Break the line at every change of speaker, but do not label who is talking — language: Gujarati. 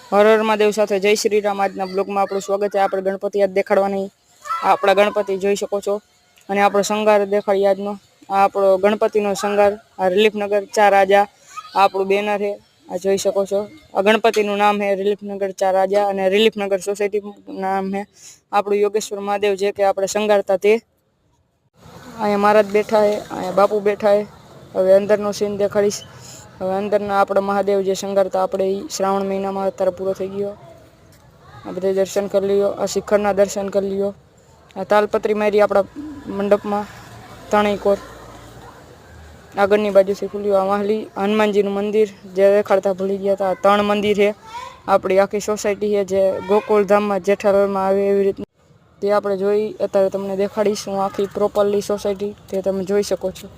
હર હર મહાદેવ સાથે જય શ્રી રામ। આજના બ્લોગમાં આપણું સ્વાગત છે। આપણે ગણપતિ આજ દેખાડવાની આપણા ગણપતિ જોઈ શકો છો અને આપણો શણગાર દેખાડીએ આજનો। આ આપણો ગણપતિનો શણગાર, આ રિલીફનગર ચાર રાજા, આ આપણું બેનર છે, આ જોઈ શકો છો। આ ગણપતિનું નામ છે રિલીફનગર ચાર રાજા અને રિલીફનગર સોસાયટી નામ છે આપણું યોગેશ્વર મહાદેવ, જે કે આપણે શણગારતા તે। અહીંયા મહારાજ બેઠા છે, અહીંયા બાપુ બેઠા છે। હવે અંદરનો સીન દેખાડીશ। હવે અંદરના આપણા મહાદેવ જે શણગારતા આપણે એ શ્રાવણ મહિનામાં અત્યારે પૂરો થઈ ગયો। આ બધે દર્શન કરી લ્યો, આ શિખરના દર્શન કરી લ્યો। આ તાલપત્રી મારી આપણા મંડપમાં ત્રણેય કોર આગળની બાજુથી ખુલ્યું। આ વાહલી હનુમાનજીનું મંદિર જે દેખાડતા ભૂલી ગયા હતા। આ 3 મંદિર છે આપણી આખી સોસાયટી છે, જે ગોકુળધામમાં જેઠાલાલમાં આવે એવી રીતના તે આપણે જોઈ અત્યારે તમને દેખાડીશ હું આખી પ્રોપરલી સોસાયટી, તે તમે જોઈ શકો છો।